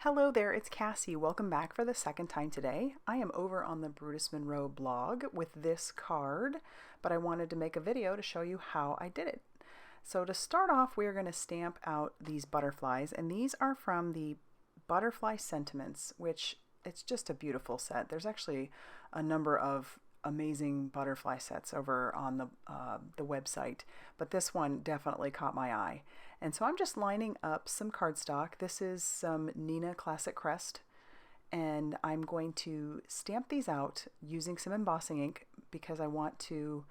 Hello there, it's Cassie. Welcome back for the second time today. I am over on the Brutus Monroe blog with this card, but I wanted to make a video to show you how I did it. So to start off, we are going to stamp out these butterflies, and these are from the Butterfly Sentiments, which it's just a beautiful set. There's actually a number of amazing butterfly sets over on the website, but this one definitely caught my eye. And so I'm just lining up some cardstock. This is some Neenah Classic Crest, and I'm going to stamp these out using some embossing ink because I want to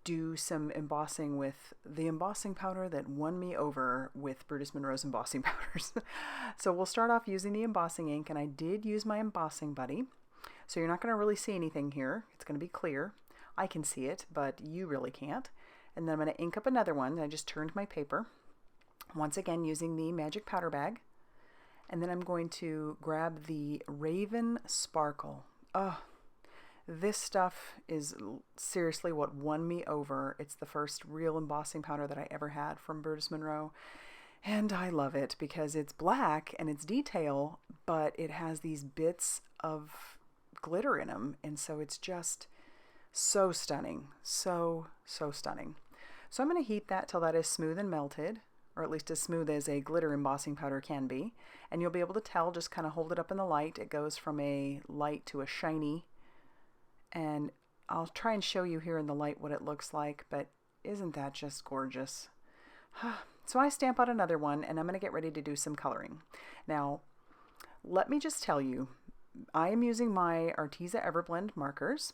do some embossing with the embossing powder that won me over with Brutus Monroe's embossing powders. So we'll start off using the embossing ink, and I did use my embossing buddy. So you're not going to really see anything here. It's going to be clear. I can see it, but you really can't. And then I'm going to ink up another one. I just turned my paper. Once again using the magic powder bag, and then I'm going to grab the Raven Sparkle. Oh, this stuff is seriously what won me over. It's the first real embossing powder that I ever had from Brutus Monroe, and I love it because it's black and it's detail, but it has these bits of glitter in them, and so it's just so stunning, so stunning. So I'm going to heat that till that is smooth and melted, or at least as smooth as a glitter embossing powder can be. And you'll be able to tell, just kind of hold it up in the light. It goes from a light to a shiny. And I'll try and show you here in the light what it looks like, but isn't that just gorgeous? So I stamp out another one, and I'm going to get ready to do some coloring. Now, let me just tell you, I am using my ARTEZA EverBlend markers,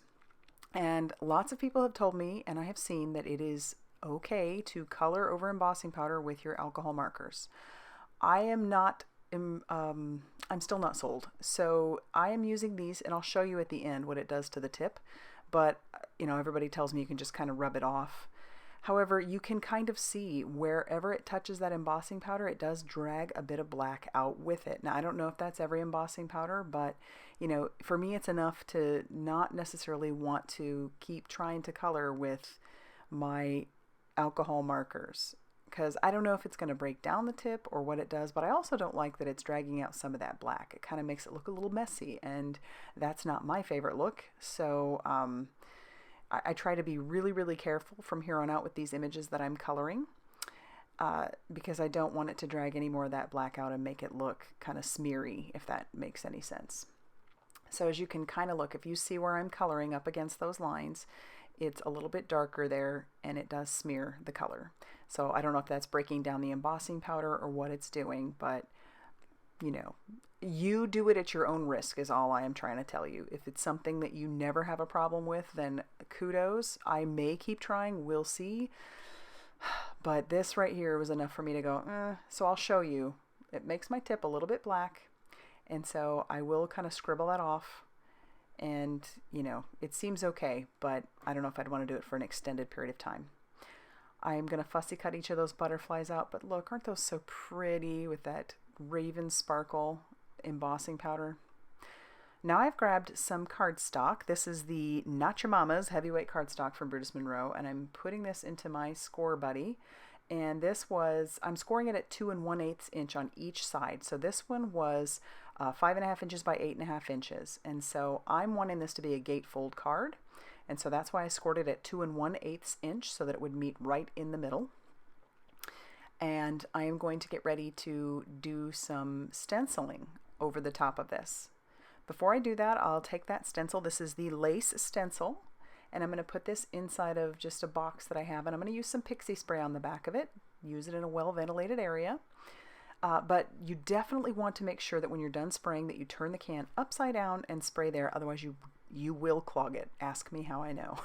and lots of people have told me, and I have seen, that it is okay to color over embossing powder with your alcohol markers. I am not, I'm still not sold. So I am using these, and I'll show you at the end what it does to the tip. But, you know, everybody tells me you can just kind of rub it off. However, you can kind of see wherever it touches that embossing powder, it does drag a bit of black out with it. Now, I don't know if that's every embossing powder, but, you know, for me, it's enough to not necessarily want to keep trying to color with my alcohol markers, because I don't know if it's going to break down the tip or what it does, but I also don't like that it's dragging out some of that black. It kind of makes it look a little messy, and that's not my favorite look. So I try to be really careful from here on out with these images that I'm coloring, because I don't want it to drag any more of that black out and make it look kind of smeary, if that makes any sense. So as you can kind of look, if you see where I'm coloring up against those lines, it's a little bit darker there, and it does smear the color. So I don't know if that's breaking down the embossing powder or what it's doing, but you know, you do it at your own risk is all I am trying to tell you. If it's something that you never have a problem with, then kudos. I may keep trying, we'll see. But this right here was enough for me to go, So I'll show you. It makes my tip a little bit black, and so I will kind of scribble that off. And, you know, it seems okay, but I don't know if I'd want to do it for an extended period of time. I'm going to fussy cut each of those butterflies out, but look, aren't those so pretty with that Raven Sparkle embossing powder? Now I've grabbed some cardstock. This is the Not Your Mama's heavyweight cardstock from Brutus Monroe, and I'm putting this into my score buddy. And this was, I'm scoring it at 2 1/8 inch on each side. So this one was 5.5 inches by 8.5 inches. And so I'm wanting this to be a gatefold card. And so that's why I scored it at 2 1/8 inch so that it would meet right in the middle. And I am going to get ready to do some stenciling over the top of this. Before I do that, I'll take that stencil. This is the lace stencil. And I'm going to put this inside of just a box that I have, and I'm going to use some Pixie Spray on the back of it. Use it in a well-ventilated area. But you definitely want to make sure that when you're done spraying that you turn the can upside down and spray there, otherwise you will clog it. Ask me how I know.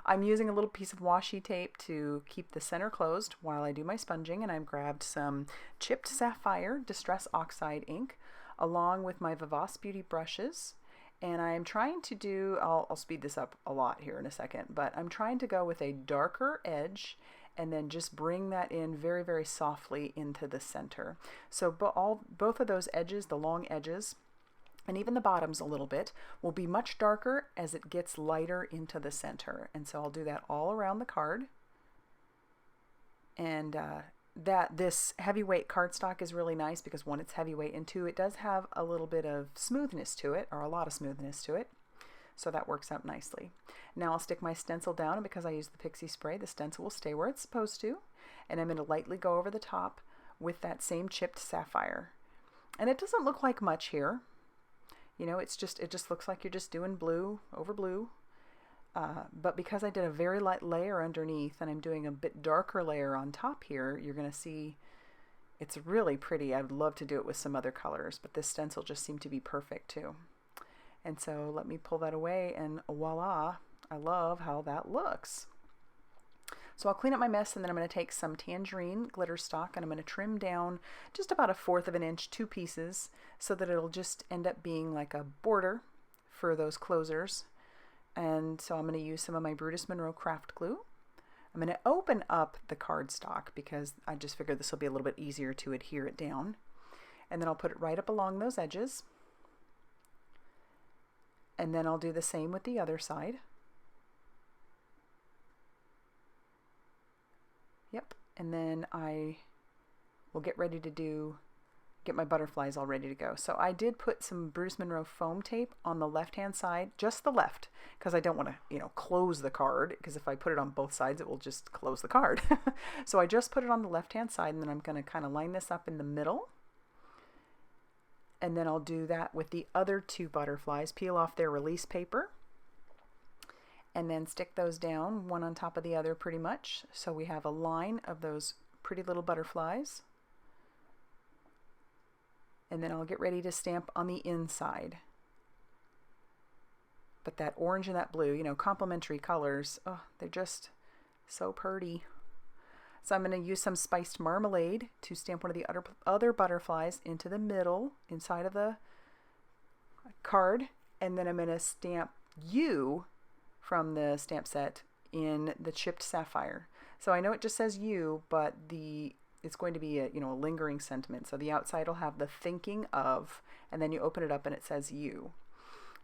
I'm using a little piece of washi tape to keep the center closed while I do my sponging, and I've grabbed some chipped Sapphire Distress Oxide ink along with my VIVACE Beauty brushes. And I'm trying to do, I'll speed this up a lot here in a second, but I'm trying to go with a darker edge and then just bring that in very softly into the center. So both of those edges, the long edges, and even the bottoms a little bit, will be much darker as it gets lighter into the center. And so I'll do that all around the card. And that this heavyweight cardstock is really nice because one, it's heavyweight, and two, it does have a little bit of smoothness to it, or a lot of smoothness to it. So that works out nicely. Now I'll stick my stencil down, and because I use the Pixie Spray, the stencil will stay where it's supposed to. And I'm going to lightly go over the top with that same chipped sapphire. And it doesn't look like much here. You know, it just looks like you're just doing blue over blue. But because I did a very light layer underneath and I'm doing a bit darker layer on top here, you're going to see it's really pretty. I would love to do it with some other colors, but this stencil just seemed to be perfect too. And so let me pull that away, and voila, I love how that looks. So I'll clean up my mess, and then I'm going to take some Tangerine Glitterstock, and I'm going to trim down just about 1/4 of an inch, 2 pieces, so that it'll just end up being like a border for those closers. And so I'm going to use some of my Brutus Monroe craft glue. I'm going to open up the cardstock because I just figured this will be a little bit easier to adhere it down. And then I'll put it right up along those edges. And then I'll do the same with the other side. Yep, and then I will get ready to get my butterflies all ready to go. So I did put some Brutus Monroe foam tape on the left-hand side, just the left, because I don't want to, you know, close the card, because if I put it on both sides, it will just close the card. So I just put it on the left-hand side, and then I'm going to kind of line this up in the middle. And then I'll do that with the other 2 butterflies, peel off their release paper, and then stick those down one on top of the other pretty much. So we have a line of those pretty little butterflies. And then I'll get ready to stamp on the inside. But that orange and that blue, you know, complementary colors, oh, they're just so pretty. So I'm going to use some spiced marmalade to stamp one of the other butterflies into the middle, inside of the card. And then I'm going to stamp you from the stamp set in the chipped sapphire. So I know it just says you, but it's going to be a, you know, a lingering sentiment. So the outside will have the thinking of, and then you open it up and it says you.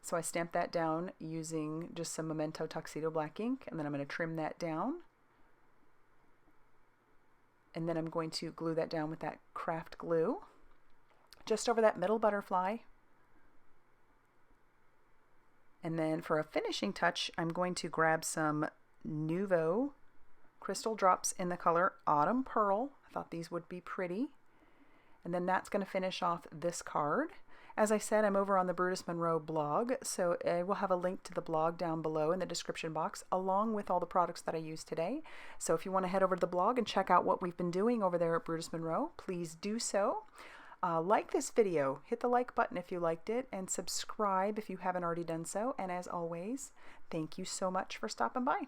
So I stamped that down using just some Memento Tuxedo black ink, and then I'm going to trim that down. And then I'm going to glue that down with that craft glue just over that middle butterfly. And then for a finishing touch, I'm going to grab some Nuvo crystal drops in the color Autumn Pearl. I thought these would be pretty. And then that's going to finish off this card. As I said, I'm over on the Brutus Monroe blog, so I will have a link to the blog down below in the description box, along with all the products that I used today. So if you want to head over to the blog and check out what we've been doing over there at Brutus Monroe, please do so. Like this video, hit the like button if you liked it, and subscribe if you haven't already done so. And as always, thank you so much for stopping by.